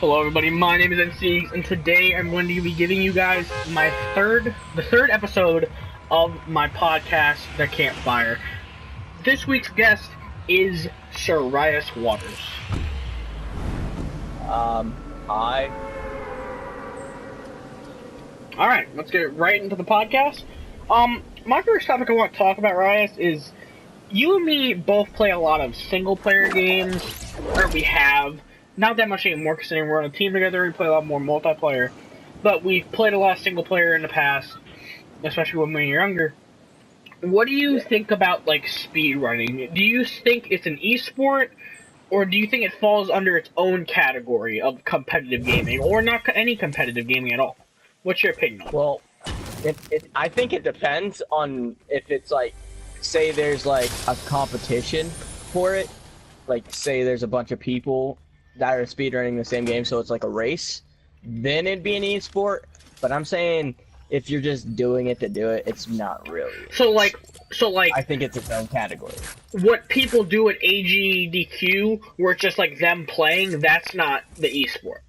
Hello everybody, my name is NC, and today I'm going to be giving you guys the third episode of my podcast, The Campfire. This week's guest is Sir Rhyis Waters. Hi. Alright, let's get right into the podcast. My first topic I want to talk about, Rhyis, is you and me both play a lot of single-player games, or we have. Not that much anymore, because we're on a team together, we play a lot more multiplayer. But we've played a lot of single-player in the past, especially when we were younger. What do you think about, like, speedrunning? Do you think it's an esport, or do you think it falls under its own category of competitive gaming, or not any competitive gaming at all? What's your opinion on it? Well, I think it depends on if it's, like, say there's, like, a competition for it. Like, say there's a bunch of people that are speedrunning the same game, so it's like a race, then it'd be an esport. But I'm saying if you're just doing it to do it, it's not really. So like, I think it's its own category. What people do at AGDQ, where it's just like them playing, that's not the esport.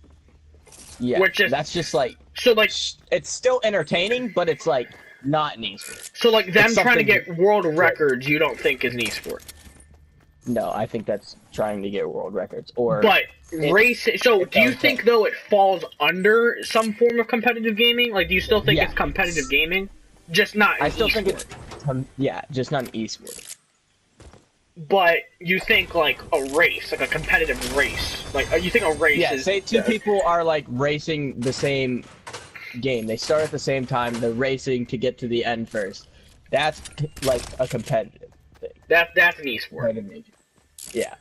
Yeah, that's just like, so like, it's still entertaining, but it's like not an esport. So like them trying to get world records, you don't think is an esport? No, I think that's trying to get world records. But racing. So, do you think though it falls under some form of competitive gaming? Like, do you still think it's competitive gaming, just not? I still think it's just not an esport. But you think like a race, like a competitive race, like you think a race? Yeah, say two people are like racing the same game. They start at the same time. They're racing to get to the end first. That's like a competitive thing. That's an esport. Yeah.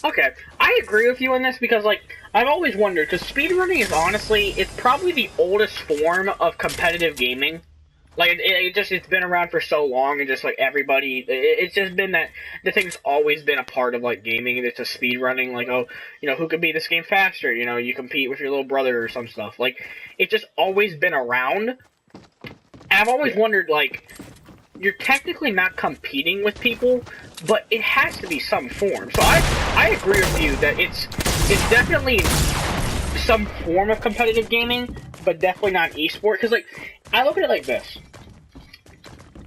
Okay, I agree with you on this because, like, I've always wondered, because speedrunning is honestly, it's probably the oldest form of competitive gaming. Like, it's been around for so long, and just, like, everybody, it's just been that, the thing's always been a part of, like, gaming, and it's a speedrunning, like, oh, you know, who can beat this game faster, you know, you compete with your little brother or some stuff. Like, it's just always been around, and I've always wondered, like, you're technically not competing with people, but it has to be some form. So I agree with you that it's definitely some form of competitive gaming, but definitely not esport. Because like I look at it like this: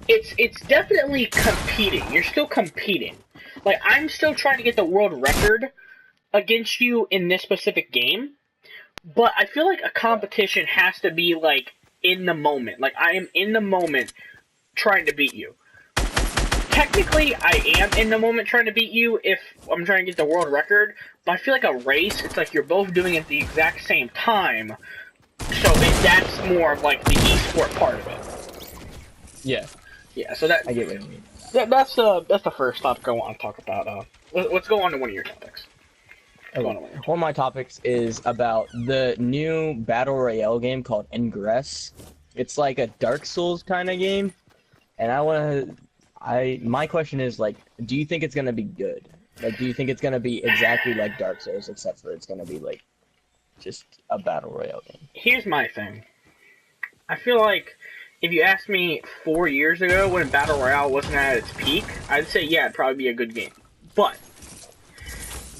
it's definitely competing. You're still competing. Like I'm still trying to get the world record against you in this specific game, but I feel like a competition has to be like in the moment. Like I am in the moment trying to beat you. Technically, I am in the moment trying to beat you if I'm trying to get the world record, but I feel like a race, it's like you're both doing it at the exact same time, so that's more of like the esport part of it. Yeah. Yeah, so that... I get what you mean. That's the first topic I want to talk about. Let's go on to one of your topics. Okay. One of my topics is about the new Battle Royale game called Ingress. It's like a Dark Souls kind of game. And my question is, like, do you think it's gonna be good? Like, do you think it's gonna be exactly like Dark Souls, except for it's gonna be, like, just a Battle Royale game? Here's my thing. I feel like, if you asked me 4 years ago when Battle Royale wasn't at its peak, I'd say, yeah, it'd probably be a good game. But,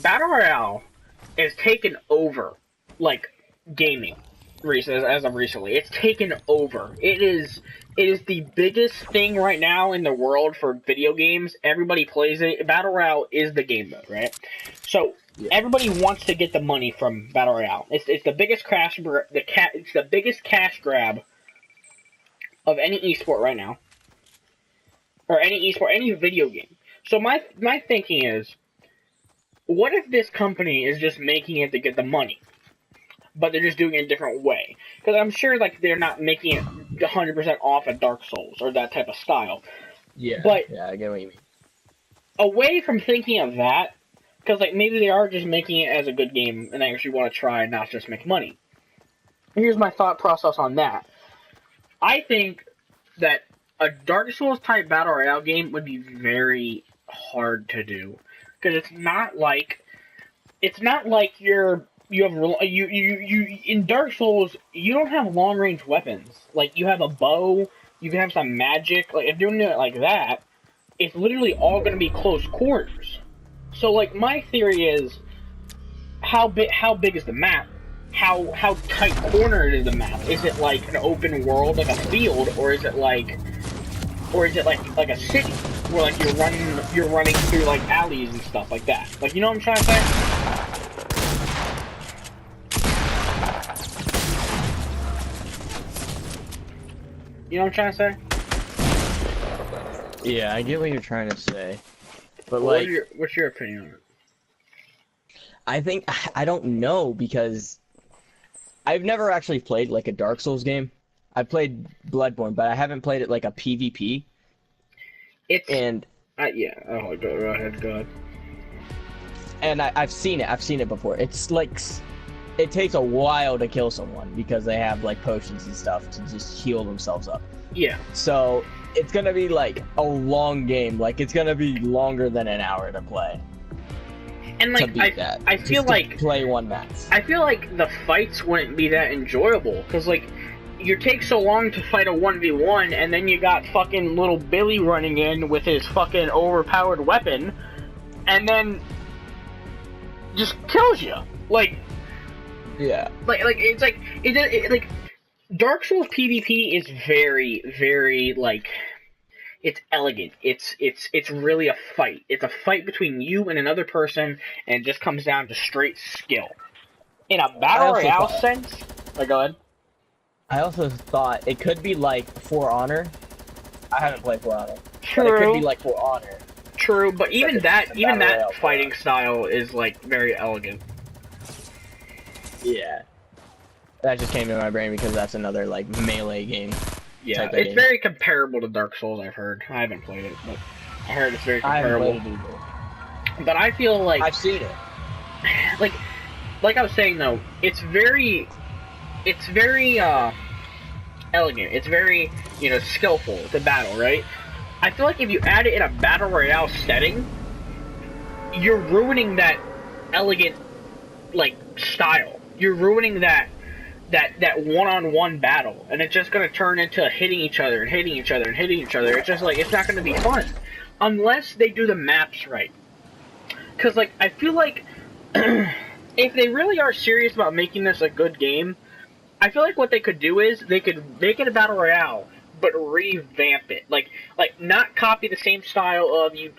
Battle Royale has taken over, like, gaming. As of recently, it's taken over. It is the biggest thing right now in the world for video games. Everybody plays it. Battle Royale is the game mode, right? So everybody wants to get the money from Battle Royale. It's the biggest it's the biggest cash grab of any esport right now, or any video game. So my thinking is, what if this company is just making it to get the money? But they're just doing it a different way. Because I'm sure, like, they're not making it 100% off of Dark Souls, or that type of style. Yeah, but yeah, I get what you mean. Away from thinking of that, because, like, maybe they are just making it as a good game, and they actually want to try and not just make money. Here's my thought process on that. I think that a Dark Souls-type Battle Royale game would be very hard to do. Because it's not like you in Dark Souls, you don't have long range weapons. Like you have a bow, you can have some magic. Like if you're doing it like that, it's literally all going to be close quarters. So like my theory is, how big is the map? how tight cornered is the map? Is it like an open world, like a field, or is it like a city where like you're running through like alleys and stuff like that? Like, you know what I'm trying to say? You know what I'm trying to say? Yeah, I get what you're trying to say, but Well, like, what's your opinion on it? I don't know, because I've never actually played like a Dark Souls game. I've played Bloodborne, but I haven't played it like a PvP. Yeah. Oh, go ahead. Go ahead. And I've seen it. I've seen it before. It's like it takes a while to kill someone because they have like potions and stuff to just heal themselves up. Yeah. So it's gonna be like a long game. Like, it's gonna be longer than an hour to play. And like, I feel like play one match. I feel like the fights wouldn't be that enjoyable, because like, you take so long to fight a 1v1, and then you got fucking little Billy running in with his fucking overpowered weapon, and then just kills you. Like, yeah. Like it's like like Dark Souls PvP is very, very like, it's elegant. It's really a fight. It's a fight between you and another person, and it just comes down to straight skill. In a battle royale sense, go ahead. I also thought it could be like For Honor. I haven't played For Honor. True. But it could be like For Honor. True, but even that fighting style is like very elegant. Yeah. That just came to my brain because that's another like melee game. Yeah, it's very comparable to Dark Souls, I've heard. I haven't played it, but I heard it's very comparable. I haven't played it either. But I feel like I've seen it. Like I was saying though, it's very elegant. It's very, skillful to battle, right? I feel like if you add it in a battle royale setting, you're ruining that elegant like style. You're ruining that one-on-one battle, and it's just gonna turn into hitting each other and hitting each other and hitting each other. It's just like, it's not gonna be fun unless they do the maps right. Cause like, I feel like if they really are serious about making this a good game, I feel like what they could do is they could make it a battle royale, but revamp it. Like not copy the same style of you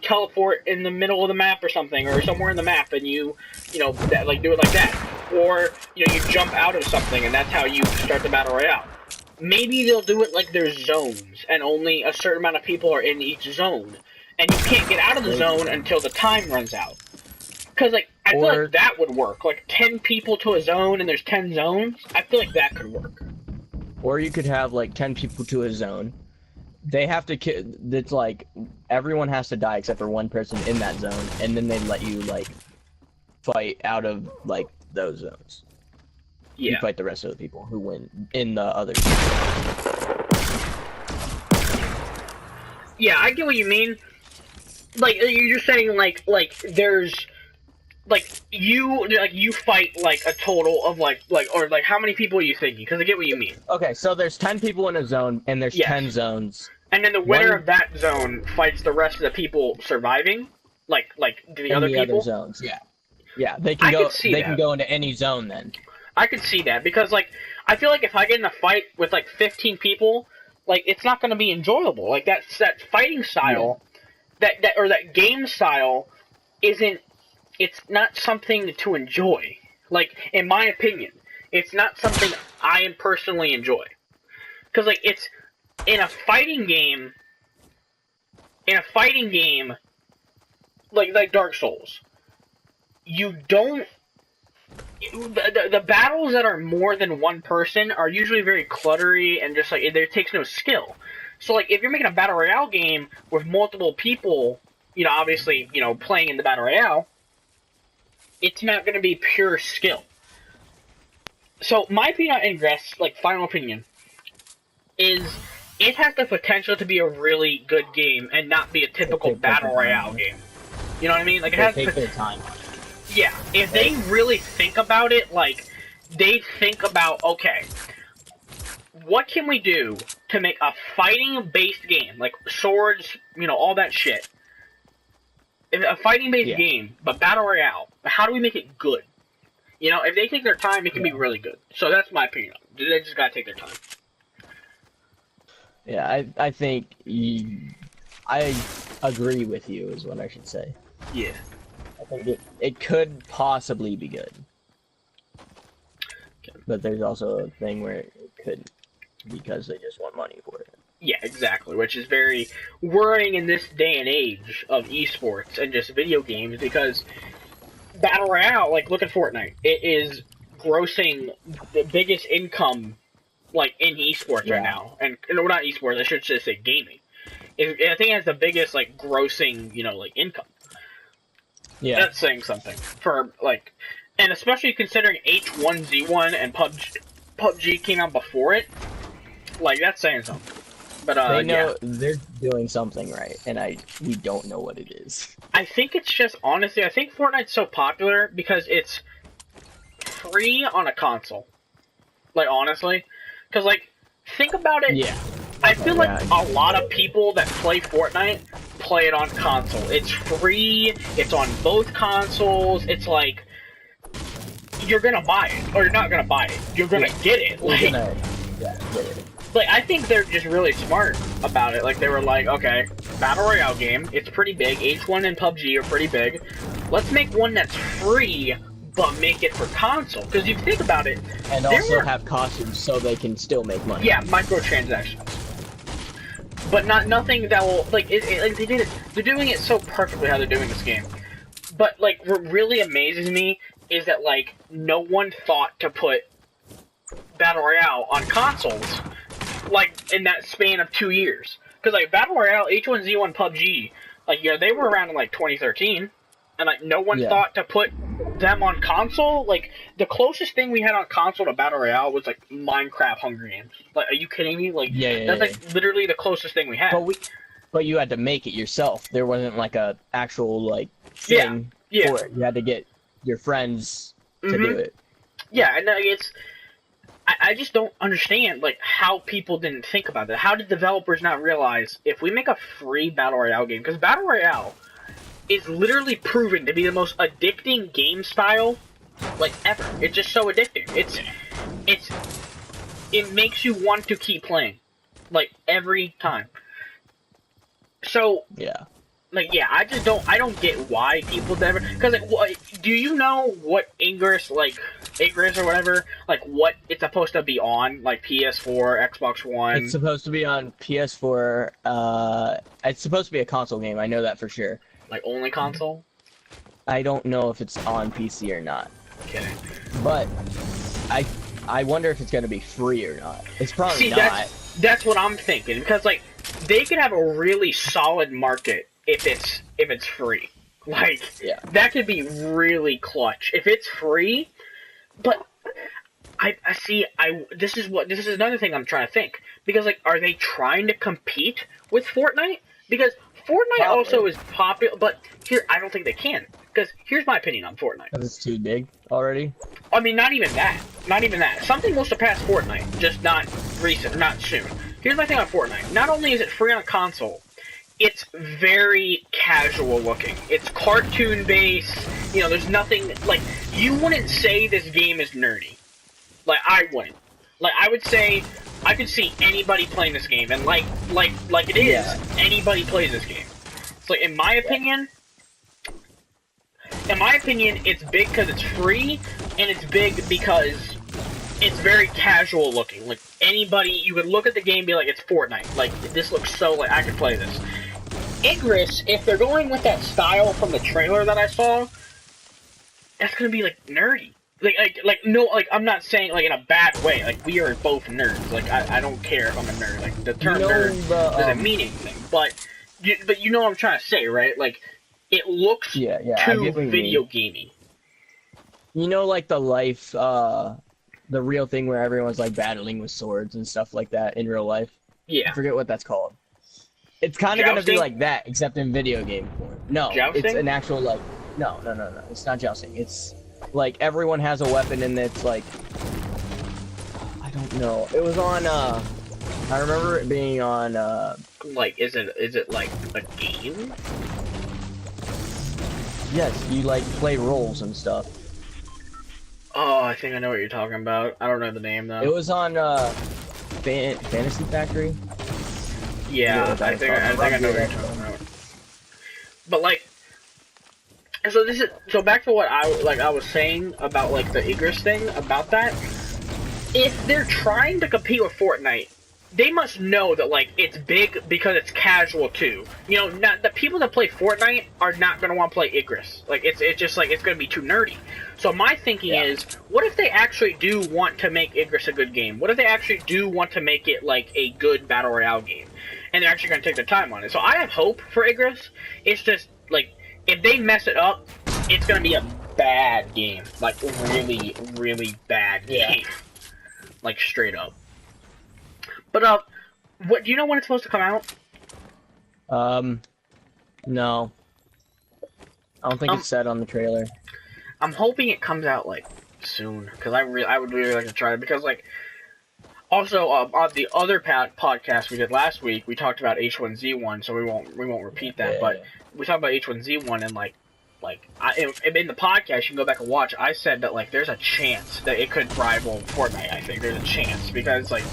teleport in the middle of the map or something, or somewhere in the map, and do it like that. Or, you jump out of something, and that's how you start the battle royale. Maybe they'll do it like there's zones, and only a certain amount of people are in each zone, and you can't get out of the zone until the time runs out. Because, like, I feel like that would work. Like, 10 people to a zone, and there's 10 zones. I feel like that could work. Or you could have, like, 10 people to a zone. They have to it's like, everyone has to die except for one person in that zone, and then they let you, like, fight out of, like, those zones. Yeah. You fight the rest of the people who win in the other. Yeah, I get what you mean. Like, you're saying like there's you fight like a total of or how many people are you thinking? Because I get what you mean. Okay, so there's 10 people in a zone, and there's 10 zones. And then the winner of that zone fights the rest of the people surviving, like the other people. Other zones, yeah. Yeah, they can go. They can go into any zone then. I could see that, because like, I feel like if I get in a fight with like 15 people, like, it's not going to be enjoyable. Like, that fighting style, that game style, it's not something to enjoy. Like, in my opinion, it's not something I personally enjoy. Because like, it's in a fighting game, like Dark Souls. You don't... The battles that are more than one person are usually very cluttery, and just like, it takes no skill. So like, if you're making a battle royale game with multiple people, obviously, playing in the battle royale, it's not going to be pure skill. So my opinion on Ingress, like, final opinion, is it has the potential to be a really good game and not be a typical battle royale game. You know what I mean? Like, it has take their time. Yeah, if they really think about it, like, they think about, okay, what can we do to make a fighting-based game, like swords, all that shit, a fighting-based game, but battle royale, how do we make it good? You know, if they take their time, it can be really good. So that's my opinion. They just gotta take their time. Yeah, I think I agree with you is what I should say. Yeah. I think it could possibly be good. Okay. But there's also a thing where it couldn't because they just want money for it. Yeah, exactly, which is very worrying in this day and age of esports and just video games because Battle Royale, like, look at Fortnite. It is grossing the biggest income, like, in esports right now. And, no, not esports, I should just say gaming. I think it has the biggest, like, grossing, you know, like, income. Yeah. That's saying something. For, like, and especially considering H1Z1 and PUBG came out before it, like, that's saying something. But, they know they're doing something right, and we don't know what it is. I think it's just, honestly, I think Fortnite's so popular because it's free on a console. Like, honestly. Because, like, think about it. Yeah. I feel like a lot of people that play Fortnite play it on console. It's free, it's on both consoles, it's like, you're gonna buy it, or you're not gonna buy it. You're gonna get it. Like, get it. Like, I think they're just really smart about it. Like, they were like, okay, Battle Royale game, it's pretty big. H1 and PUBG are pretty big. Let's make one that's free, but make it for console. Because you think about it... And also have costumes so they can still make money. Yeah, microtransactions. But nothing that will... Like, like, they did it. They're doing it so perfectly how they're doing this game. But, like, what really amazes me is that, like, no one thought to put Battle Royale on consoles. Like, in that span of 2 years. Because, like, Battle Royale, H1Z1, PUBG, like, you know, they were around in, like, 2013. And, like, no one thought to put them on console. Like, the closest thing we had on console to Battle Royale was, like, Minecraft Hunger Games. Like, are you kidding me? Like, that's, like, literally the closest thing we had. But you had to make it yourself. There wasn't, like, a actual, like, thing for it. You had to get your friends to do it. Yeah, and it's... I just don't understand, like, how people didn't think about that. How did developers not realize, if we make a free Battle Royale game, because Battle Royale is literally proven to be the most addicting game style, like, ever. It's just so addicting. It makes you want to keep playing, like, every time. So, like, yeah, I don't get why people never, because, like, do you know what Ingress or whatever, like, what it's supposed to be on, like, PS4, Xbox One? It's supposed to be on PS4, it's supposed to be a console game, I know that for sure. Like, only console? I don't know if it's on PC or not. Okay. But, I wonder if it's gonna be free or not. It's probably not. That's what I'm thinking, because, like, they could have a really solid market if it's free. Like, that could be really clutch. If it's free, but this is another thing I'm trying to think. Because, like, are they trying to compete with Fortnite? Because Fortnite also is popular, but here, I don't think they can. Because here's my opinion on Fortnite. Because it's too big already? I mean, not even that. Not even that. Something will surpass Fortnite, just not recent, not soon. Here's my thing on Fortnite. Not only is it free on console, it's very casual looking. It's cartoon based. You know, there's nothing, like, you wouldn't say this game is nerdy. Like, I wouldn't. Like, I would say, I could see anybody playing this game, and like it is, anybody plays this game. So, in my opinion, it's big because it's free, and it's big because it's very casual looking. Like, anybody, you could look at the game and be like, it's Fortnite. Like, this looks so, like, I could play this. Ingress, if they're going with that style from the trailer that I saw, that's gonna be, like, nerdy. No, I'm not saying, like, in a bad way. Like, we are both nerds. Like, I don't care if I'm a nerd. Like, the term nerd doesn't mean anything. But you know what I'm trying to say, right? Like, it looks too video gamey. You know, like, the real thing where everyone's, like, battling with swords and stuff like that in real life? Yeah. I forget what that's called. It's kind of gonna be like that, except in video game form. No, jousting? It's an actual, like... No. It's not jousting. It's... Like, everyone has a weapon, and it's, like... I don't know. It was on, I remember it being on, Like, is it, like, a game? Yes, you, like, play roles and stuff. Oh, I think I know what you're talking about. I don't know the name though. It was on Fantasy Factory. Yeah, I think I know what you're talking about. But like, so back to what I was saying about like the Igris thing about that. If they're trying to compete with Fortnite, they must know that like it's big because it's casual too. You know, not the people that play Fortnite are not gonna want to play Igris. Like it's just like it's gonna be too nerdy. So my thinking is, what if they actually do want to make Igris a good game? What if they actually do want to make it like a good battle royale game, and they're actually gonna take their time on it? So I have hope for Igris. It's just like if they mess it up, it's gonna be a bad game, like really, really bad game, like straight up. But what do you know when it's supposed to come out? No. I don't think it's said on the trailer. I'm hoping it comes out like soon, because I would really like to try it. Because like, also on the other podcast we did last week, we talked about H1Z1, so we won't repeat that. But we talked about H1Z1 and like in the podcast you can go back and watch. I said that like there's a chance that it could rival Fortnite. I think there's a chance because like,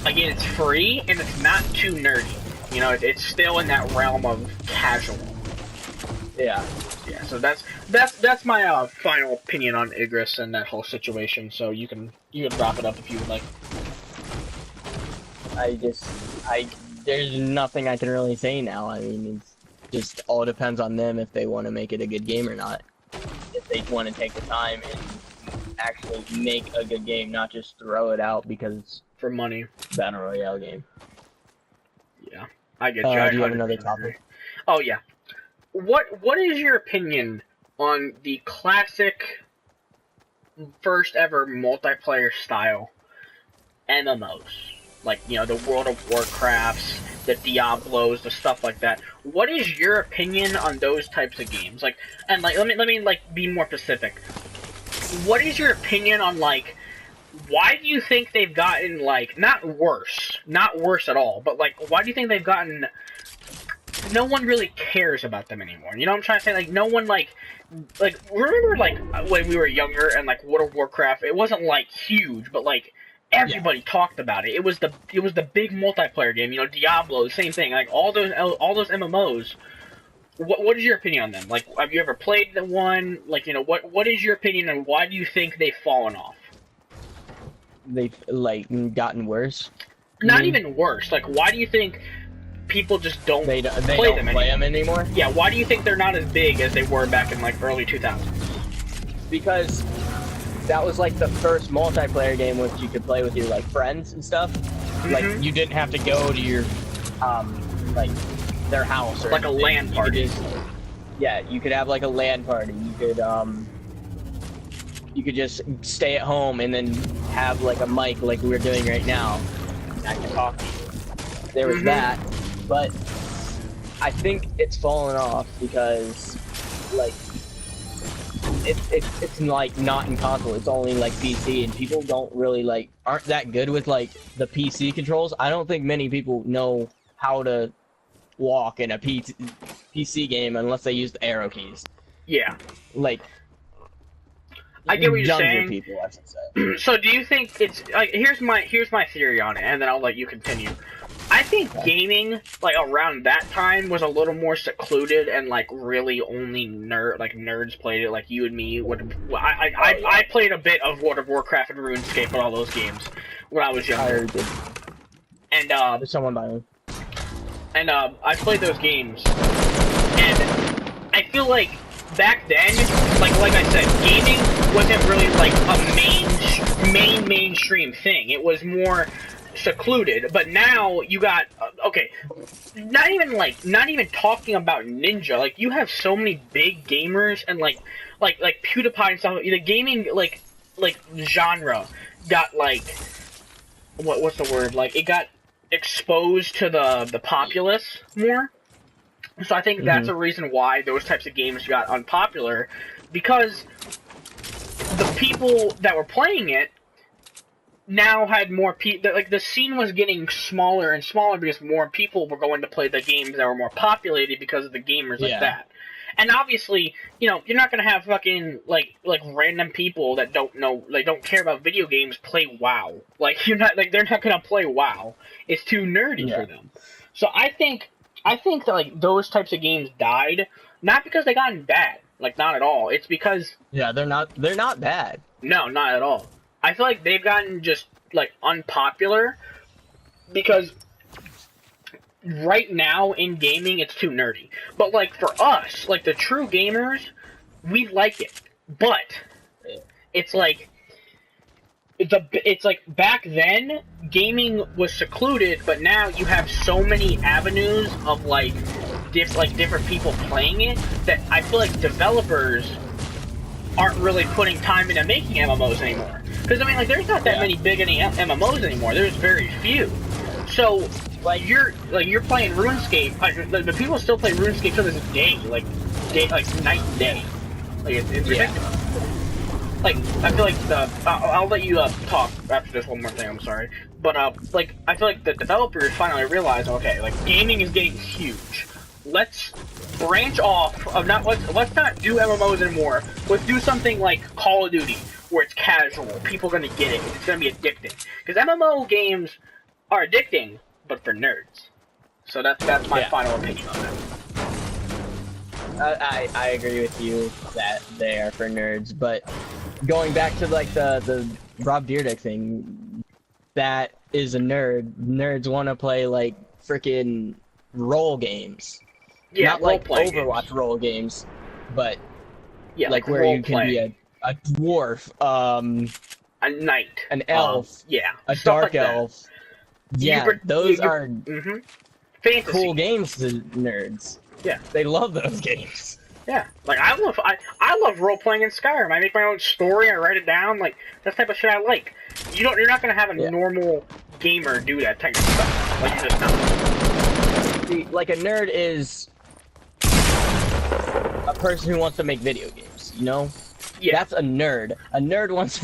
again, it's free and it's not too nerdy. You know, it's still in that realm of casual. Yeah. Yeah. So that's my final opinion on Igris and that whole situation. So you can wrap it up if you would like. There's nothing I can really say now. I mean, it just all depends on them if they want to make it a good game or not. If they want to take the time and actually make a good game, not just throw it out because for money. Battle Royale game. Yeah, I get you. Do you have another topic? Oh yeah. What is your opinion on the classic first ever multiplayer style MMOs? Like, you know, the World of Warcrafts, the Diablos, the stuff like that. What is your opinion on those types of games? Like, and like let me like be more specific. What is your opinion on like why do you think they've gotten like not worse at all, but like why do you think they've gotten no one really cares about them anymore? You know what I'm trying to say? Like no one like remember like when we were younger and like World of Warcraft, it wasn't like huge, but like everybody talked about it. It was the big multiplayer game. You know, Diablo, same thing. Like all those MMOs. What is your opinion on them? Like, have you ever played the one? Like, you know, what is your opinion and why do you think they've fallen off? They've like gotten worse. Not even worse. Like, why do you think people just don't they play them anymore? Yeah. Why do you think they're not as big as they were back in like early 2000s? Because that was like the first multiplayer game which you could play with your like friends and stuff. Like you didn't have to go to your like their house or like anything. A LAN party. You could have like a LAN party. You could just stay at home and then have like a mic like we're doing right now. I can talk to you. There was that, but I think it's fallen off because like it's like not in console. It's only like PC, and people don't really aren't that good with like the PC controls. I don't think many people know how to walk in a PC game unless they use the arrow keys. Yeah. Like, I get what you're saying. People, I should say. So do you think it's like here's my theory on it, and then I'll let you continue. I think gaming like around that time was a little more secluded and like really only nerds played it. Like you and me would. I played a bit of World of Warcraft and RuneScape and all those games when I was younger. And there's someone by me. And I played those games, and I feel like back then, like I said, gaming wasn't really like a mainstream thing. It was more secluded. But now you got okay, not even talking about Ninja. Like you have so many big gamers and like PewDiePie and stuff. The gaming like genre got like what's the word? Like it got exposed to the populace more. So I think that's a reason why those types of games got unpopular, because the people that were playing it now had more people. Like the scene was getting smaller and smaller because more people were going to play the games that were more populated because of the gamers like that. And obviously, you know, you're not gonna have fucking like random people that don't know, like don't care about video games play WoW. Like you're not like they're not gonna play WoW. It's too nerdy for them. So I think that like those types of games died not because they gotten bad, like not at all. It's because they're not bad. No, not at all. I feel like they've gotten just like unpopular because right now in gaming it's too nerdy. But like for us, like the true gamers, we like it. But it's like back then gaming was secluded, but now you have so many avenues of like different people playing it that I feel like developers aren't really putting time into making MMOs anymore. Because I mean, like, there's not that many big MMOs anymore. There's very few. So like you're playing RuneScape. Like, the people still play RuneScape to this day, like night and day. Like it's ridiculous. Like I feel like I'll let you talk after this one more thing. I'm sorry, but like I feel like the developers finally realize, okay, like gaming is getting huge. Let's branch off of let's not do MMOs anymore. Let's do something like Call of Duty, where it's casual. People are gonna get it. It's gonna be addicting. Because MMO games are addicting, but for nerds. So that's my final opinion on that. I agree with you that they are for nerds, but going back to like the Rob Dyrdek thing, that is a nerd. Nerds want to play like freaking role games. Yeah, not like Overwatch games. Role games, but like where you can be a dwarf, a knight, an elf, a dark elf. Yeah, those are fantasy. Cool games to nerds. Yeah, they love those games. Yeah, like I love role playing in Skyrim. I make my own story. I write it down. Like that's the type of shit I like. You're not gonna have a normal gamer do that type of stuff. Like you're just not. See, like a nerd is a person who wants to make video games. You know? Yeah. That's a nerd. A nerd wants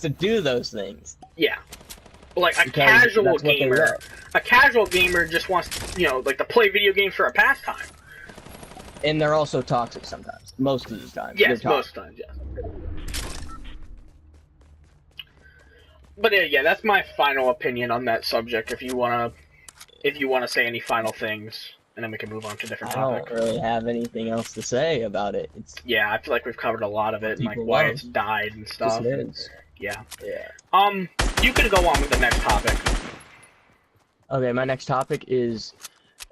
to do those things. Yeah. Like a casual gamer just wants, you know, like to play video games for a pastime. And they're also toxic sometimes. Most of the time. Yes, most times, yes. But yeah, that's my final opinion on that subject. If you wanna say any final things, and then we can move on to a different topic. I don't really have anything else to say about it. Yeah, I feel like we've covered a lot of it, and like why it's died and stuff. Yeah. You can go on with the next topic. Okay, my next topic is,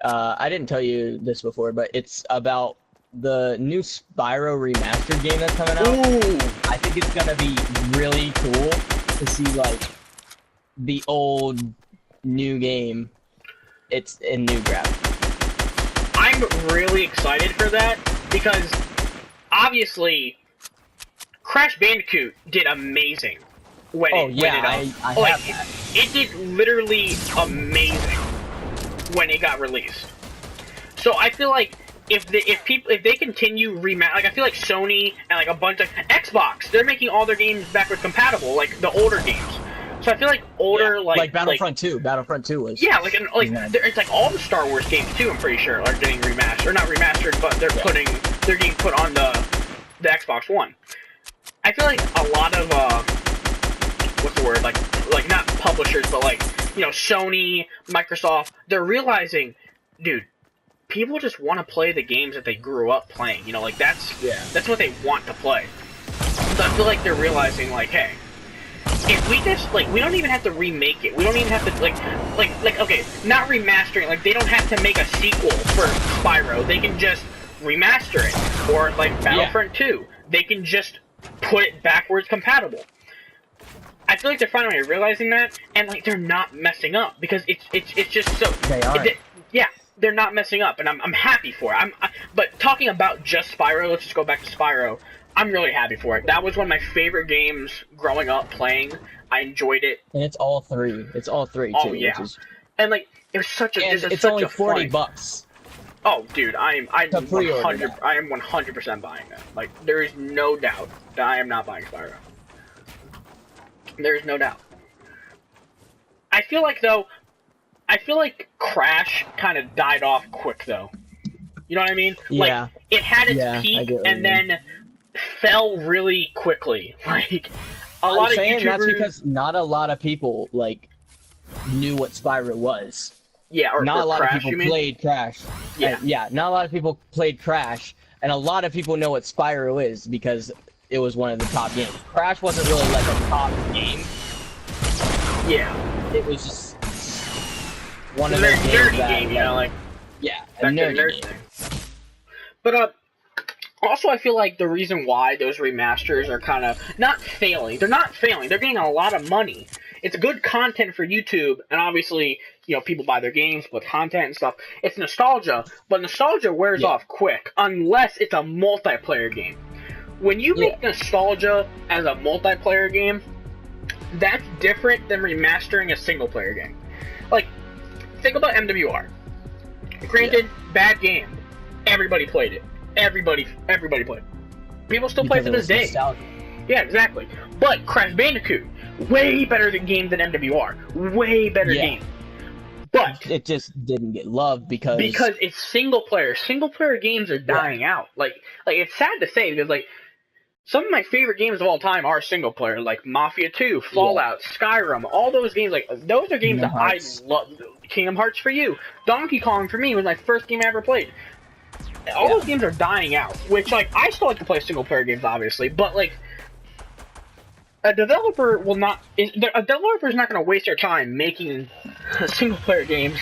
I didn't tell you this before, but it's about the new Spyro remastered game that's coming out. Ooh. I think it's gonna be really cool to see like the old new game. It's in new graphics. I'm really excited for that because obviously Crash Bandicoot did amazing when it did literally amazing when it got released. So I feel like if they continue like I feel like Sony and like a bunch of Xbox, they're making all their games backward compatible, like the older games. So I feel like older like Battlefront 2. Battlefront 2 was it's like all the Star Wars games too. I'm pretty sure are getting remastered, or not remastered, but they're getting put on the Xbox One. I feel like a lot of what's the word, like not publishers, but like, you know, Sony, Microsoft, they're realizing, dude, people just want to play the games that they grew up playing. You know, like that's what they want to play. So I feel like they're realizing, like, hey, if we just, like, we don't even have to remake it. We don't even have to, like, okay, not remastering. Like, they don't have to make a sequel for Spyro. They can just remaster it. Or, like, Battlefront 2. They can just put it backwards compatible. I feel like they're finally realizing that, and, like, they're not messing up. Because it's just so... They are. They're not messing up, and I'm happy for it. But talking about just Spyro, let's just go back to Spyro. I'm really happy for it. That was one of my favorite games growing up playing. I enjoyed it. And it's all three. It's all three, too. Oh, yeah. And, like, it was such a... It's only $40. Oh, dude, I am 100% buying that. Like, there is no doubt that I am not buying Spyro. There is no doubt. I feel like Crash kind of died off quick, though. You know what I mean? Yeah. Like, it had its peak and then fell really quickly. Like, a lot of YouTubers... that's because not a lot of people, like, knew what Spyro was. Yeah, or not a lot Crash, of people played Crash. Yeah. Yeah, not a lot of people played Crash, and a lot of people know what Spyro is because it was one of the top games. Crash wasn't really like a top game. Yeah. It was just one of those games nerdy that, game, you know, like... Yeah, a nerdy game. But, also I feel like the reason why those remasters are kind of not failing, they're not failing, they're getting a lot of money. It's good content for YouTube, and obviously, you know, people buy their games, but content and stuff. It's nostalgia, but nostalgia wears off quick, unless it's a multiplayer game. When you make nostalgia as a multiplayer game, that's different than remastering a single-player game. Like, think about MWR. Granted, bad game. Everybody played it. Everybody played it. People still play it to this day. Nostalgia. Yeah, exactly. But Crash Bandicoot, way better game than MWR. Way better game. But it just didn't get loved because it's single player. Single player games are dying out. Like it's sad to say because like some of my favorite games of all time are single player, like Mafia 2, Fallout, Skyrim, all those games. Like those are games that I love. Kingdom Hearts for you, Donkey Kong for me was my first game I ever played. All those games are dying out, which like I still like to play single player games, obviously, but like a developer will not. A developer is not going to waste their time making single player games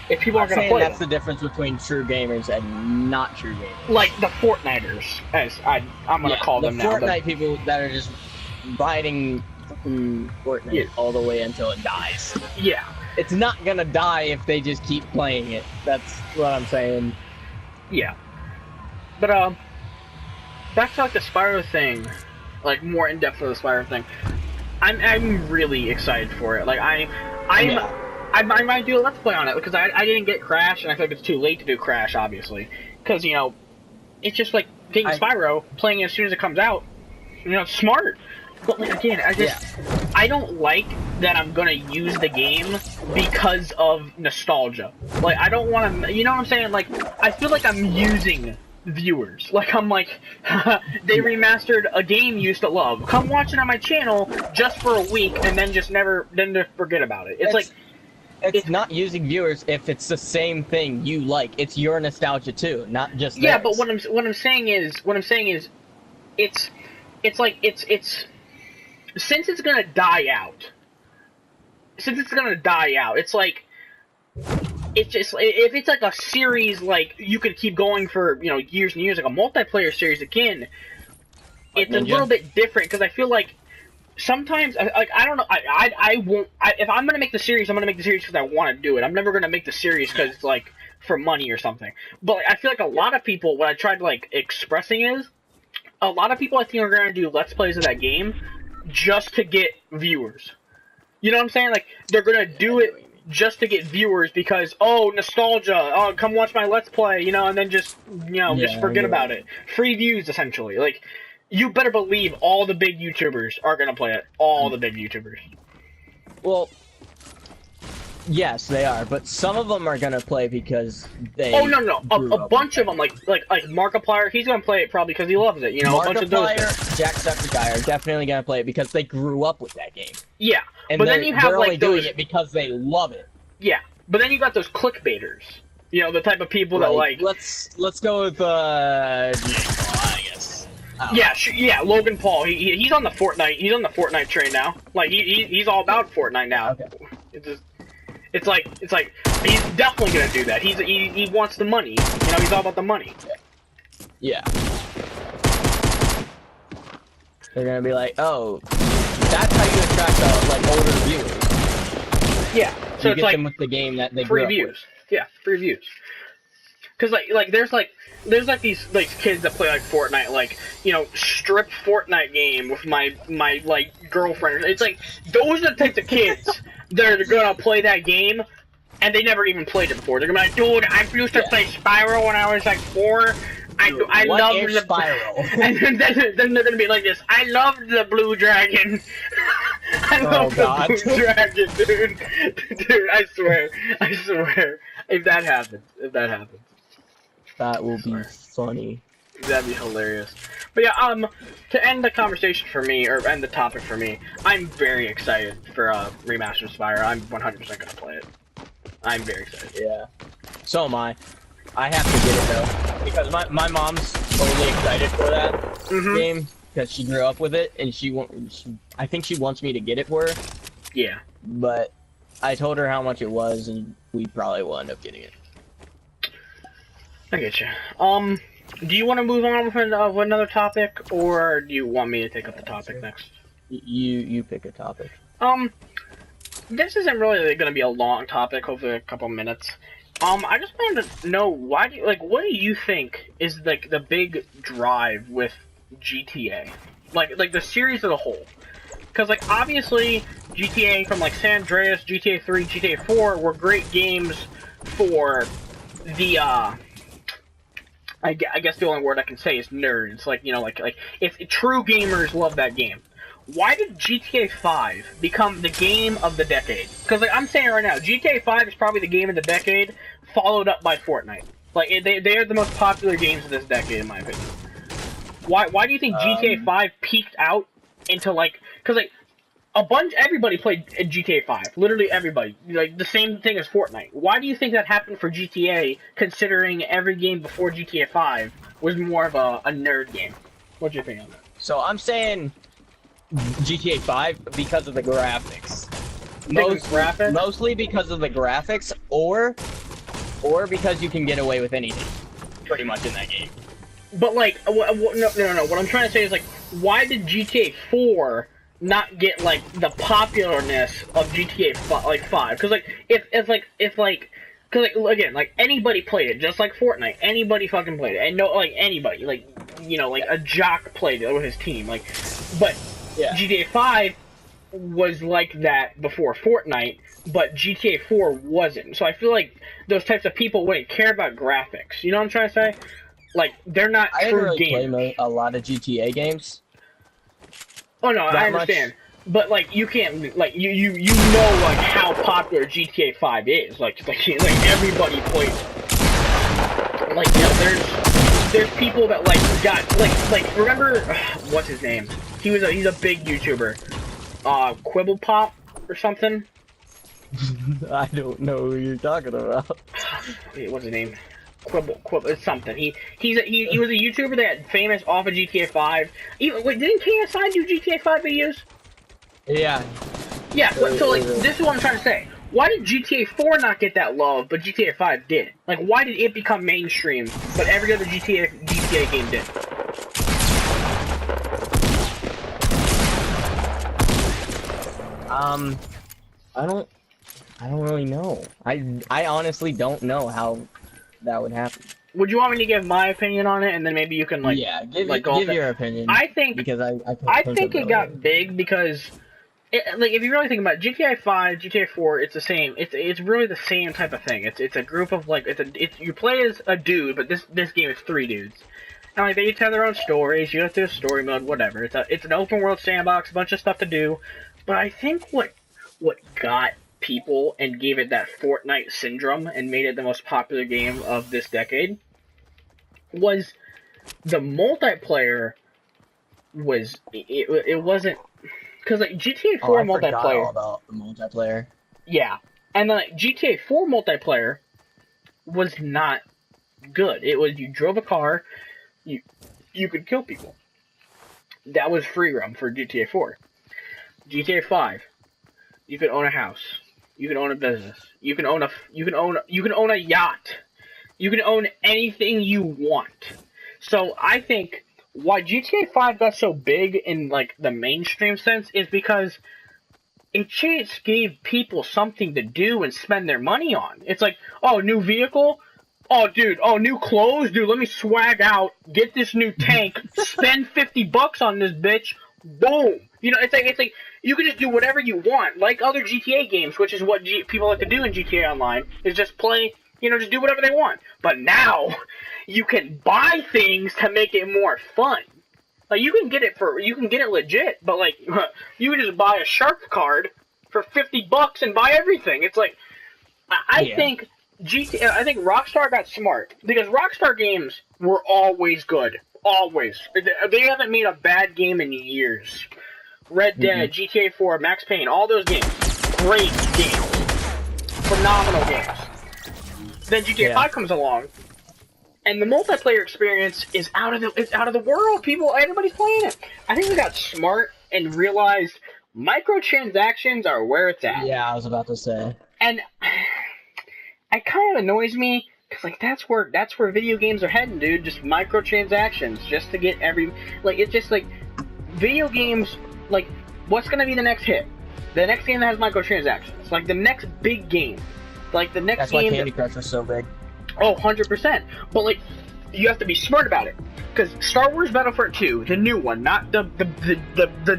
if people aren't going to play that's the difference between true gamers and not true gamers. Like the Fortniters, as I'm going to call them now. The Fortnite people that are just riding Fortnite all the way until it dies. Yeah. It's not going to die if they just keep playing it. That's what I'm saying. Yeah. But, back to, like, the Spyro thing, like, more in-depth of the Spyro thing, I'm really excited for it. Like, I might do a Let's Play on it, because I didn't get Crash, and I feel like it's too late to do Crash, obviously. Because, you know, it's just, like, getting Spyro, playing it as soon as it comes out, you know, smart. But, like, again, I don't like that I'm gonna use the game because of nostalgia. Like, I don't want to, you know what I'm saying? Like, I feel like I'm using viewers. Like, I'm like, they remastered a game you used to love. Come watch it on my channel just for a week and then just then forget about it. It's not using viewers if it's the same thing you like. It's your nostalgia too, not just theirs. But what I'm saying is, it's since it's gonna die out, it's like, it's just, if it's like a series, like, you could keep going for, you know, years and years, like a multiplayer series again, it's a little bit different, because I feel like, sometimes, like, I don't know, I won't, if I'm gonna make the series, I'm gonna make the series because I want to do it. I'm never gonna make the series because it's, like, for money or something. But like, I feel like a lot of people, what I tried, like, expressing is, a lot of people I think are gonna do Let's Plays of that game, just to get viewers. You know what I'm saying? Like, they're gonna do it just to get viewers because, oh, nostalgia, oh, come watch my Let's Play, you know, and then just, you know, just forget about it. Free views, essentially. Like, you better believe all the big YouTubers are gonna play it. All the big YouTubers. Well, yes, they are, but some of them are gonna play because they. Oh no, a bunch of them, like Markiplier, he's gonna play it probably because he loves it. You know, a bunch of those. Jacksepticeye are definitely gonna play it because they grew up with that game. Yeah, and but then you have like only doing it because they love it. Yeah, but then you got those clickbaiters. You know, the type of people that like. Let's go with I guess. Yeah, Logan Paul. He's on the Fortnite. He's on the Fortnite train now. Like he's all about Fortnite now. Okay. It's like he's definitely gonna do that. He wants the money. You know, he's all about the money. Yeah. They're gonna be like, oh, that's how you attract like older viewers. Yeah. So you it's get like them with the game that they free grew views. Up with. Yeah, free views. Cause like there's these like kids that play like Fortnite, like, you know, strip Fortnite game with my like girlfriend. It's like those are the types of kids that are gonna play that game, and they never even played it before. They're gonna be like, dude, I used to play Spyro when I was like 4. I love the Spyro. And then they're gonna be like this. I love the Blue Dragon. I love the Blue Dragon, dude. Dude, I swear. If that happens. That will be funny. That'd be hilarious. But yeah, to end the conversation for me, or end the topic for me, I'm very excited for Remastered Spyro. I'm 100% gonna play it. I'm very excited. Yeah. So am I. I have to get it though, because my mom's totally excited for that game because she grew up with it, and I think she wants me to get it for her. Yeah. But I told her how much it was, and we probably will end up getting it. I get you. Do you want to move on with another topic, or do you want me to take up the topic next? You pick a topic. This isn't really going to be a long topic, hopefully a couple minutes. I just wanted to know, what do you think is, like, the big drive with GTA? Like the series as a whole. Because, like, obviously, GTA from, like, San Andreas, GTA 3, GTA 4 were great games for the, I guess the only word I can say is nerds. Like, you know, like if true gamers love that game. Why did GTA 5 become the game of the decade? Because, like, I'm saying right now, GTA 5 is probably the game of the decade, followed up by Fortnite. Like, they are the most popular games of this decade, in my opinion. Why do you think GTA 5 peaked out into, like... Because, like, everybody played GTA 5. Literally everybody. Like, the same thing as Fortnite. Why do you think that happened for GTA, considering every game before GTA 5 was more of a nerd game? What's your opinion on that? So, I'm saying GTA 5 because of the graphics. Mostly because of the graphics, or because you can get away with anything, pretty much, in that game. But, like, no. What I'm trying to say is, like, why did GTA 4... not get, like, the popularness of GTA 5, because, like, because, like, again, like, anybody played it, just like Fortnite, anybody fucking played it, and anybody, like, you know, like, a jock played it with his team, like, but yeah. GTA 5 was like that before Fortnite, but GTA 4 wasn't, so I feel like those types of people wouldn't care about graphics, you know what I'm trying to say? Like, they're not true gamers. I didn't really play a lot of GTA games. Oh no, I understand. But, like, you can't, like, you know, like, how popular GTA 5 is. Like everybody plays it. Like, you know, there's people that, like, got, like, remember, what's his name? He's a big YouTuber. Quibble Pop or something? I don't know who you're talking about. Wait, what's his name? Quibble, it's something. He was a YouTuber that famous off of GTA 5. Wait, didn't KSI do GTA 5 videos? Yeah. Yeah, so, like, this is what I'm trying to say. Why did GTA 4 not get that love, but GTA 5 did? Like, why did it become mainstream, but every other GTA game did? I don't really know. I honestly don't know how that would happen. Would you want me to give my opinion on it, and then maybe you can, like... Yeah, give your opinion. I think... Because I think it got big because... like, if you really think about it, GTA 5, GTA 4, it's the same. It's really the same type of thing. It's a group of, like... you play as a dude, but this game is 3 dudes. And, like, they each have their own stories. You go through a story mode, whatever. It's an open world sandbox, a bunch of stuff to do. But I think what got people and gave it that Fortnite syndrome and made it the most popular game of this decade was the multiplayer. It wasn't, because, like, GTA 4 multiplayer. Forgot all about the multiplayer. Yeah, and like GTA 4 multiplayer was not good. It was, you drove a car, you could kill people. That was free roam for GTA 4. GTA 5, you could own a house. You can own a business. You can own a yacht. You can own anything you want. So I think why GTA 5 got so big in, like, the mainstream sense is because it just gave people something to do and spend their money on. It's like, oh, new vehicle? Oh, dude, new clothes? Dude, let me swag out, get this new tank, spend $50 on this bitch, boom! You know, it's like, you can just do whatever you want, like other GTA games, which is what people like to do in GTA Online, is just play, you know, just do whatever they want. But now, you can buy things to make it more fun. Like, you can get it legit, but, like, you can just buy a shark card for $50 and buy everything. It's like, I think I think Rockstar got smart because Rockstar games were always good. Always. They haven't made a bad game in years. Red Dead, GTA 4, Max Payne, all those games. Great games. Phenomenal games. Then GTA 5 comes along, and the multiplayer experience is out of the world. Everybody's playing it. I think they got smart and realized microtransactions are where it's at. Yeah, I was about to say. And it kind of annoys me because like that's where video games are heading, dude. Just microtransactions, just to get it's just like video games. Like, what's gonna be the next hit? The next game that has microtransactions, like the next big game, like the next That's game. That's why Candy Crush was so big. Oh, 100%. But like, you have to be smart about it, because Star Wars Battlefront 2, the new one, not the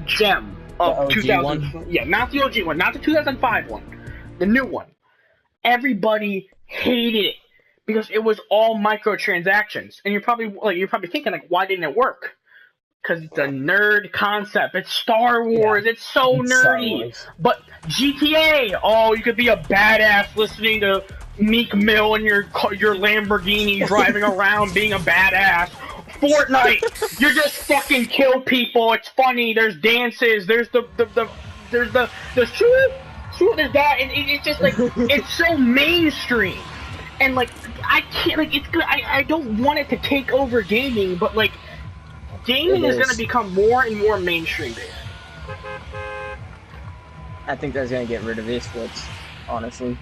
gem of 2000. Yeah, not the OG one, not the 2005 one, the new one. Everybody hated it because it was all microtransactions, and you're probably thinking like, why didn't it work? Because it's a nerd concept. It's Star Wars. Yeah, it's so nerdy. But GTA, oh, you could be a badass listening to Meek Mill in your Lamborghini driving around being a badass. Fortnite, you just fucking kill people. It's funny. There's dances. There's the shoot. There's that, and it's just like it's so mainstream. And like I can't like it's good. I don't want it to take over gaming, but like. Gaming is going to become more and more mainstream based. I think that's going to get rid of esports, honestly.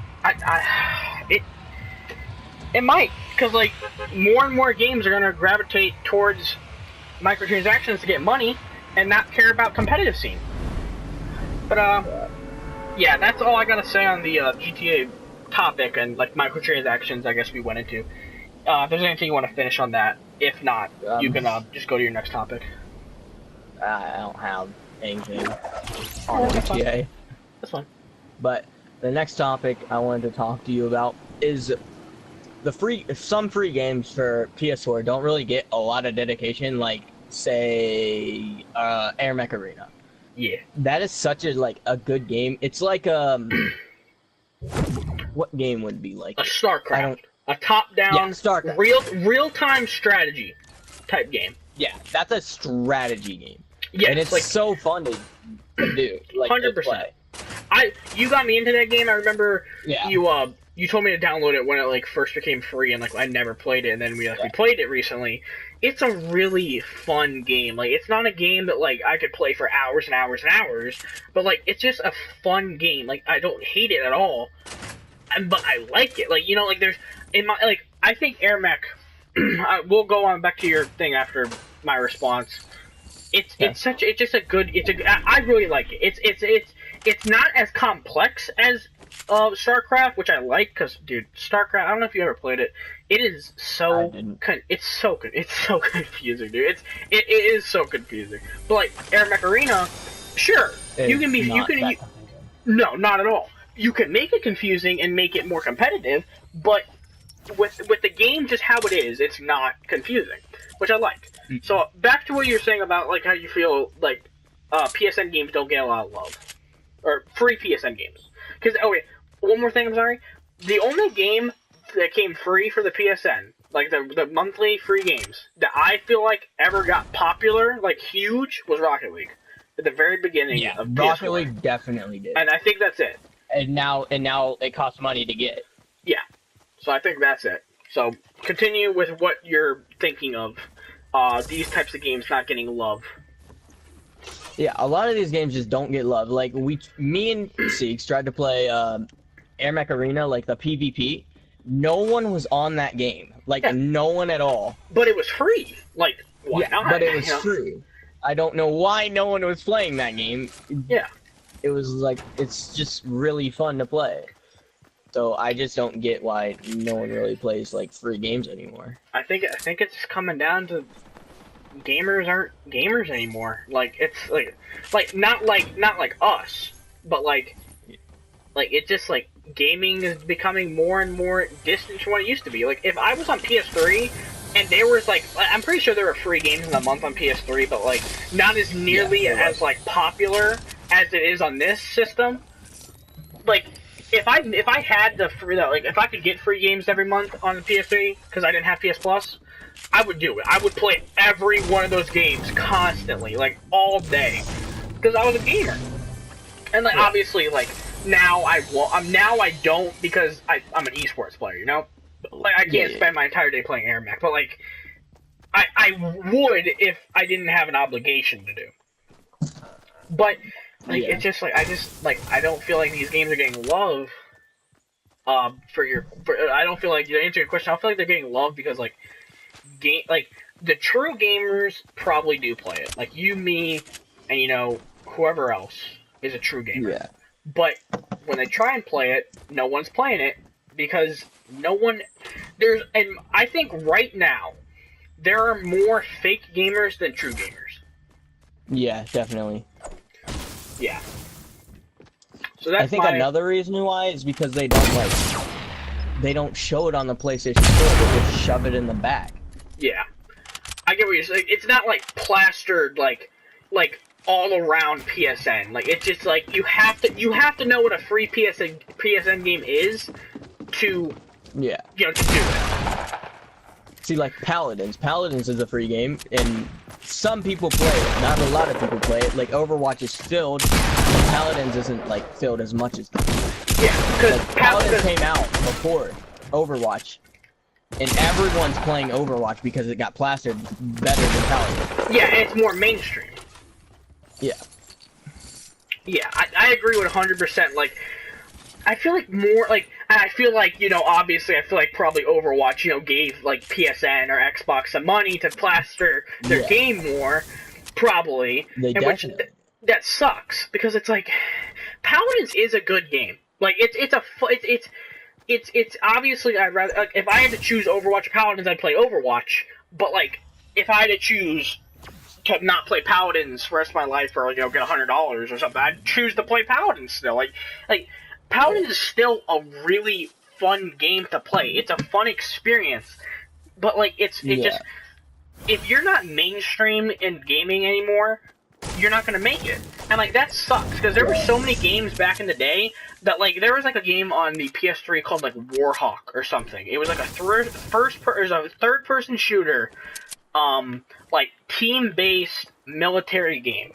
It might, because like more and more games are going to gravitate towards microtransactions to get money and not care about competitive scene. But yeah, that's all I got to say on the GTA topic and like microtransactions. I guess we went into. If there's anything you want to finish on that, if not, you can just go to your next topic. I don't have anything on GTA. That's fine. But the next topic I wanted to talk to you about is some free games for PS4 don't really get a lot of dedication, like say Air Mech Arena. Yeah. That is such a good game. It's like what game would be like? A StarCraft. A top-down, real-time strategy type game. Yeah, that's a strategy game. Yeah, and it's like so fun to do. Like 100%. You got me into that game. I remember you told me to download it when it like first became free, and like I never played it, and then we played it recently. It's a really fun game. Like it's not a game that like I could play for hours and hours and hours, but like it's just a fun game. Like I don't hate it at all, but I like it. Like like there's. I think Air Mech. We'll go on back to your thing after my response. I really like it. It's not as complex as StarCraft, which I like because dude, StarCraft. I don't know if you ever played it. It is so. It's so good. It's so confusing, dude. It is so confusing. But like Air Mech Arena, sure, no, not at all. You can make it confusing and make it more competitive, but with the game just how it is, it's not confusing, which I like. So back to what you were saying about like how you feel like PSN games don't get a lot of love, or free PSN games. Because one more thing, I'm sorry. The only game that came free for the PSN, like the monthly free games that I feel like ever got popular, like huge, was Rocket League at the very beginning. Yeah, of Rocket PS4. League definitely did, and I think that's it. And now it costs money to get. Yeah. So I think that's it. So continue with what you're thinking of. These types of games not getting love. Yeah, a lot of these games just don't get love. Like me and Seeks tried to play Air Mech Arena, like the PvP. No one was on that game. Like no one at all. But it was free. Like why not? But it was free. I don't know why no one was playing that game. Yeah. It was like it's just really fun to play. So I just don't get why no one really plays like free games anymore. I think it's coming down to gamers aren't gamers anymore. Like it's like not like us, but like it's just like gaming is becoming more and more distant from what it used to be. Like if I was on PS3 and there was like I'm pretty sure there were free games in a month on PS3, but like not as nearly as like popular as it is on this system. Like if I had the free like if I could get free games every month on the PS3 because I didn't have PS Plus, I would do it. I would play every one of those games constantly, like all day, because I was a gamer. And like obviously, like now I don't because I'm an esports player, you know. Like I can't spend my entire day playing Air Mac, but like I would if I didn't have an obligation to do. But like it's just like I don't feel like these games are getting love. I don't feel like, to answer your question, I don't feel like they're getting love because like the true gamers probably do play it. Like you, me, and you know whoever else is a true gamer. Yeah. But when they try and play it, no one's playing it because and I think right now there are more fake gamers than true gamers. Yeah, definitely. Yeah. So that's I think another reason why is because they don't show it on the PlayStation 4, they just shove it in the back. Yeah. I get what you're saying. It's not like plastered like all around PSN. Like it's just like you have to know what a free PSN game is to to do it. See, like Paladins is a free game, and some people play it. Not a lot of people play it. Like Overwatch is filled, but Paladins isn't like filled as much as. Yeah, because like, Paladins came out before Overwatch, and everyone's playing Overwatch because it got plastered better than Paladins. Yeah, and it's more mainstream. Yeah. Yeah, I agree with 100%. Like, I feel like more like obviously I feel like probably Overwatch gave like PSN or Xbox some money to plaster their game more, probably. That sucks because it's like Paladins is a good game. Like it's obviously I'd rather, like, if I had to choose Overwatch or Paladins, I'd play Overwatch. But like if I had to choose to not play Paladins for the rest of my life or get $100 or something, I'd choose to play Paladins still. Like Paladins is still a really fun game to play. It's a fun experience, but like just if you're not mainstream in gaming anymore, you're not gonna make it, and like that sucks because there were so many games back in the day that like there was like a game on the PS3 called like Warhawk or something. It was like a third person shooter, like team-based military game,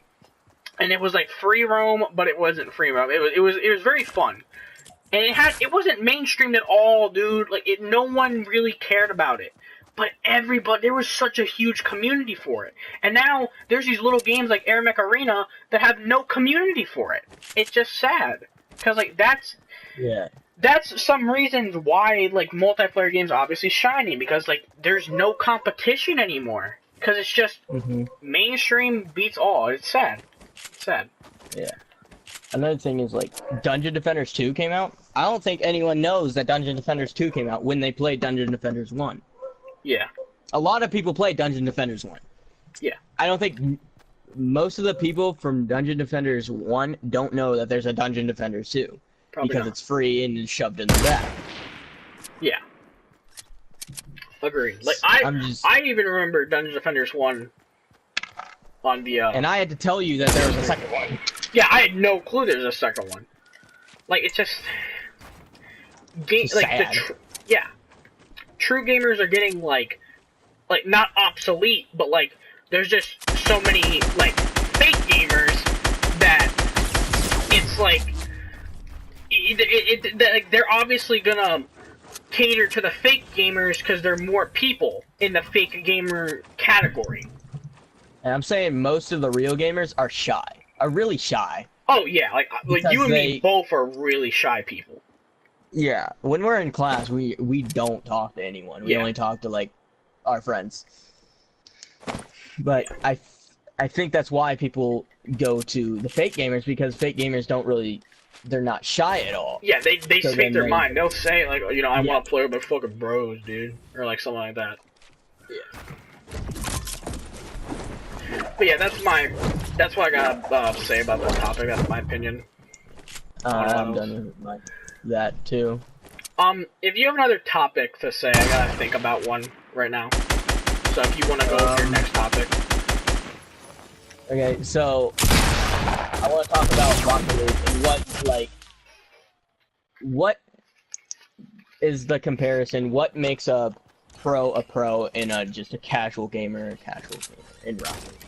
and it was like free roam, but it wasn't free roam. It was very fun, and it wasn't mainstream at all, dude. Like no one really cared about it, but there was such a huge community for it. And now there's these little games like Air Mech Arena that have no community for it. It's just sad because like that's some reasons why like multiplayer games are obviously shining, because like there's no competition anymore. Because it's just mainstream beats all. It's sad. It's sad. Yeah. Another thing is, like, Dungeon Defenders 2 came out. I don't think anyone knows that Dungeon Defenders 2 came out when they played Dungeon Defenders 1. Yeah. A lot of people played Dungeon Defenders 1. Yeah. I don't think most of the people from Dungeon Defenders 1 don't know that there's a Dungeon Defenders 2. Probably because not. it's free and it's shoved in the back. Yeah. Agreed. Like I even remember Dungeon Defenders 1 on the and I had to tell you that there was a second one. Yeah, I had no clue there was a second one. Like it's just sad. True gamers are getting like not obsolete, but like there's just so many like fake gamers that it's like they're obviously gonna cater to the fake gamers because there are more people in the fake gamer category. And I'm saying most of the real gamers are shy. Are really shy. Oh yeah, like you and me both are really shy people. Yeah, when we're in class, we don't talk to anyone. We only talk to like our friends. But I think that's why people go to the fake gamers, because fake gamers they're not shy at all. Yeah, they speak their mind. They'll say like, I want to play with my fucking bros, dude, or like something like that. Yeah. But yeah, that's what I gotta say about that topic. That's my opinion. I'm done with that too. If you have another topic to say, I gotta think about one right now. So if you want to go to your next topic. Okay, so I want to talk about Rocket League and what what is the comparison? What makes a pro in just a casual gamer in Rocket League?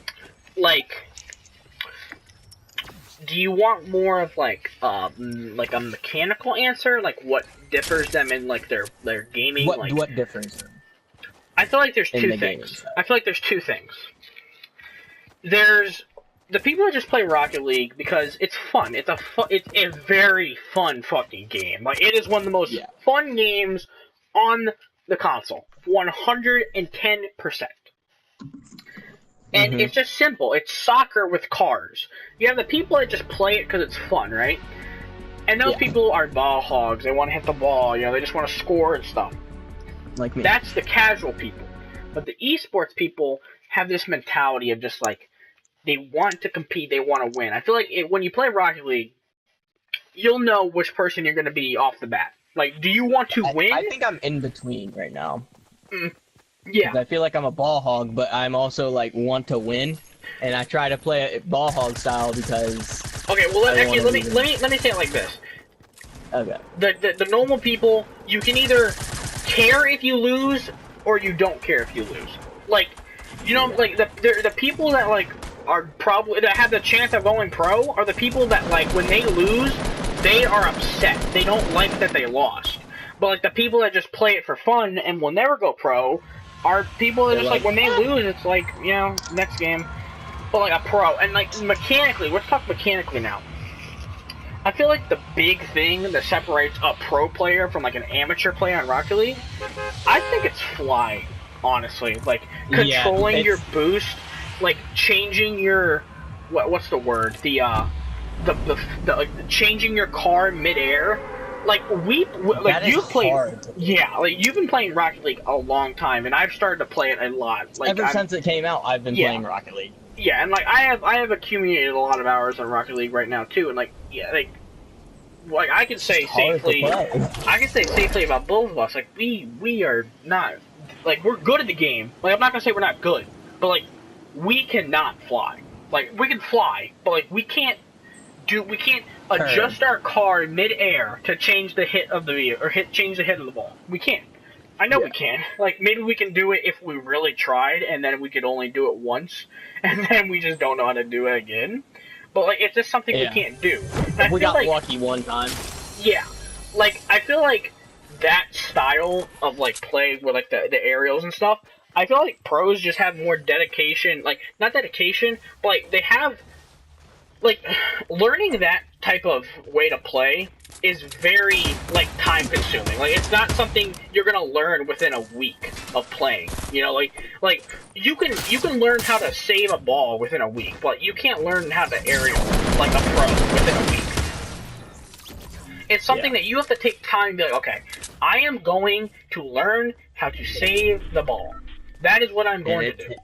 Like, do you want more of like a mechanical answer? Like, what differs them in like their gaming? What differs them? I feel like there's two things. I feel like there's two things. There's the people that just play Rocket League because it's fun. It's a very fun fucking game. Like, it is one of the most fun games on the console. 110%. And it's just simple. It's soccer with cars. You have the people that just play it because it's fun, right? And those people are ball hogs. They want to hit the ball. You know, they just want to score and stuff. Like me. That's the casual people. But the esports people have this mentality of just like, they want to compete, they want to win. I feel like when you play Rocket League, you'll know which person you're going to be off the bat. Like, do you want to win? I think I'm in between right now. Yeah. I feel like I'm a ball hog, but I'm also like want to win, and I try to play it ball hog style because. Okay, well let me say it like this. Okay. The normal people, you can either care if you lose or you don't care if you lose. Like, you know, like the people that like are probably that have the chance of going pro are the people that like when they lose, they are upset. They don't like that they lost. But like the people that just play it for fun and will never go pro are people that just like when they lose, it's like, you know, next game. But like a pro and like mechanically, let's talk mechanically now. I feel like the big thing that separates a pro player from like an amateur player on Rocket League, I think it's flying. Honestly, like controlling your boost, like changing your what's the word? The like changing your car midair. Like like you've played, like you've been playing Rocket League a long time, and I've started to play it a lot. Like ever since it came out, I've been playing Rocket League. Yeah, and like I have accumulated a lot of hours on Rocket League right now too, and like like I can say safely, about both of us. Like we are not, like we're good at the game. Like I'm not gonna say we're not good, but like we cannot fly. Like we can fly, but like we can't adjust our car mid-air to change the hit of the change the hit of the ball. We can't. I know we can. Like maybe we can do it if we really tried, and then we could only do it once, and then we just don't know how to do it again. But like it's just something we can't do. And we got lucky one time. Yeah, like I feel like that style of like play with like the aerials and stuff. I feel like pros just have more dedication. Like not dedication, but like they have. Like, learning that type of way to play is very, like, time-consuming. Like, it's not something you're gonna learn within a week of playing. You know, like you can learn how to save a ball within a week, but you can't learn how to aerial like a pro within a week. It's something that you have to take time to be like, okay, I am going to learn how to save the ball. That is what I'm going to do.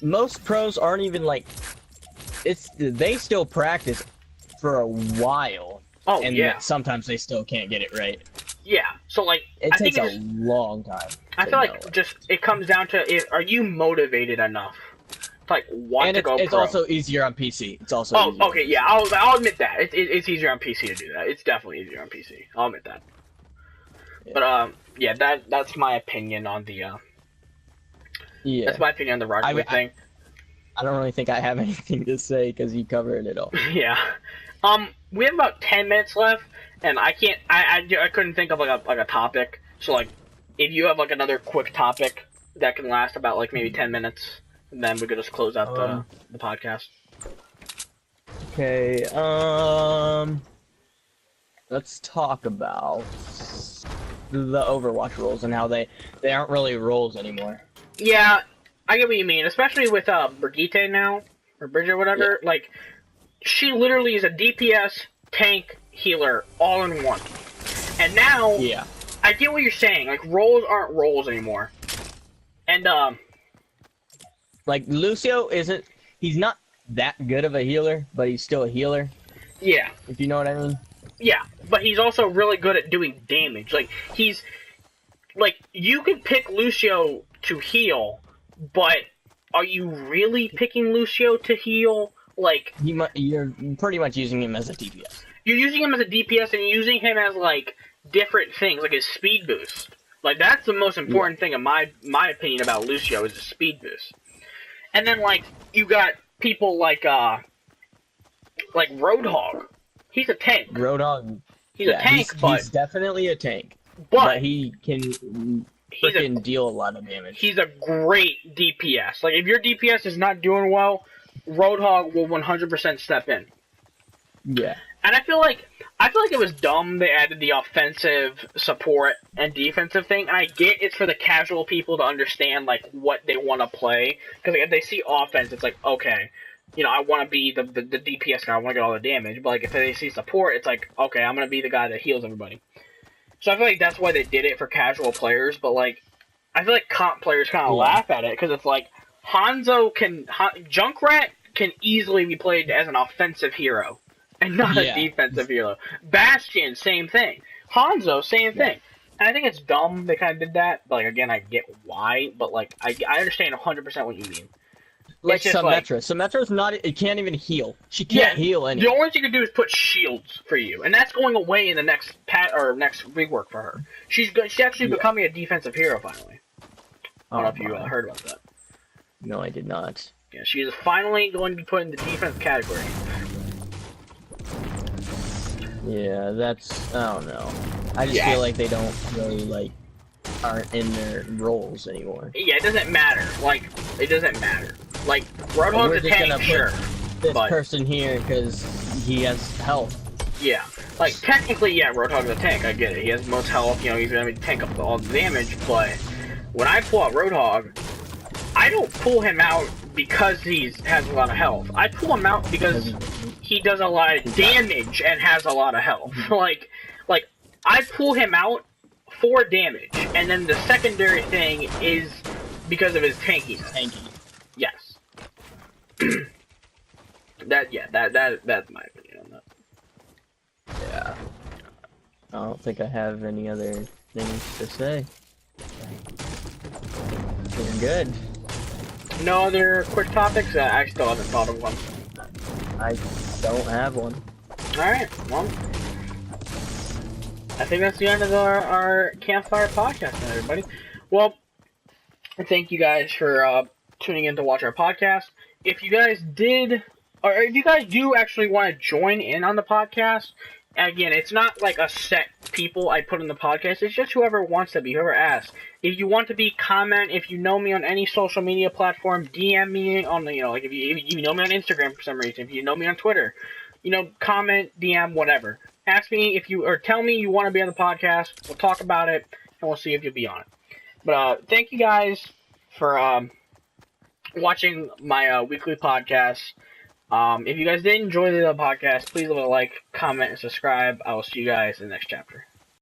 Most pros aren't even, like... they still practice for a while. Oh, and sometimes they still can't get it right. Yeah, so like it takes a long time. I feel like it comes down to are you motivated enough to like want to go pro? It's also easier on PC. It's also okay, yeah, I'll admit that it's easier on PC to do that. It's definitely easier on PC. I'll admit that. Yeah. But that's my opinion on the that's my opinion on the Rocket League thing. I don't really think I have anything to say because you covered it all. Yeah. We have about 10 minutes left, and I couldn't think of like a topic. So like, if you have like another quick topic that can last about like maybe 10 minutes, and then we could just close out the podcast. Okay. Let's talk about the Overwatch rules and how they aren't really rules anymore. Yeah. I get what you mean, especially with Brigitte now, or Bridget, whatever. Yeah. Like, she literally is a DPS, tank, healer, all in one. And now, I get what you're saying. Like, roles aren't roles anymore. And like Lucio he's not that good of a healer, but he's still a healer. Yeah. If you know what I mean. Yeah, but he's also really good at doing damage. Like, you can pick Lucio to heal. But are you really picking Lucio to heal? Like you're pretty much using him as a DPS. you're using him as a DPS and you're using him as, like, different things, like his speed boost. Like, that's the most important thing in my opinion about Lucio is the speed boost. And then, like, you got people like Roadhog. He's a tank. Roadhog. He's a tank, he's definitely a tank. But he can freaking deal a lot of damage. He's a great DPS. Like, if your DPS is not doing well, Roadhog will 100% step in. Yeah. And I feel like it was dumb they added the offensive support and defensive thing. And I get it's for the casual people to understand, like, what they want to play. Because like, if they see offense, it's like, okay, you know, I want to be the DPS guy. I want to get all the damage. But, like, if they see support, it's like, okay, I'm going to be the guy that heals everybody. So I feel like that's why they did it for casual players. But, like, I feel like comp players kind of laugh at it. Because it's like, Junkrat can easily be played as an offensive hero. And not a defensive hero. Bastion, same thing. Hanzo, same thing. And I think it's dumb they kind of did that. But, like, again, I get why. But, like, I understand 100% what you mean. Like Symmetra. Symmetra's not... It can't even heal. She can't heal anything. The only thing you can do is put shields for you. And that's going away in the next next rework for her. She's actually becoming a defensive hero, finally. I don't know if you heard about that. No, I did not. Yeah, she is finally going to be put in the defense category. Yeah, that's... I don't know. I just feel like they don't really, like, aren't in their roles anymore. Yeah, it doesn't matter. Like, it doesn't matter. Like, Roadhog's a tank, sure. This person here, because he has health. Yeah. Like, technically, yeah, Roadhog's a tank, I get it. He has the most health, you know, he's gonna tank up all the damage, but when I pull out Roadhog, I don't pull him out because he has a lot of health. I pull him out because he does a lot of damage and has a lot of health. like, I pull him out for damage, and then the secondary thing is because of his tankiness. Yes. That's my opinion on that. Yeah. I don't think I have any other things to say. Doing good. No other quick topics? I still haven't thought of one. I don't have one. Alright, well, I think that's the end of our Campfire podcast, everybody. Well, thank you guys for tuning in to watch our podcast. If you guys did, or if you guys do actually want to join in on the podcast, again, it's not like a set people I put in the podcast. It's just whoever wants to be, whoever asks. If you want to be, comment. If you know me on any social media platform, DM me on the, you know, like if you know me on Instagram for some reason, if you know me on Twitter, you know, comment, DM, whatever. Ask me if you, or tell me you want to be on the podcast. We'll talk about it, and we'll see if you'll be on it. But thank you guys for watching my weekly podcast. If you guys did enjoy the podcast, please leave a like, comment, and subscribe. I will see you guys in the next chapter.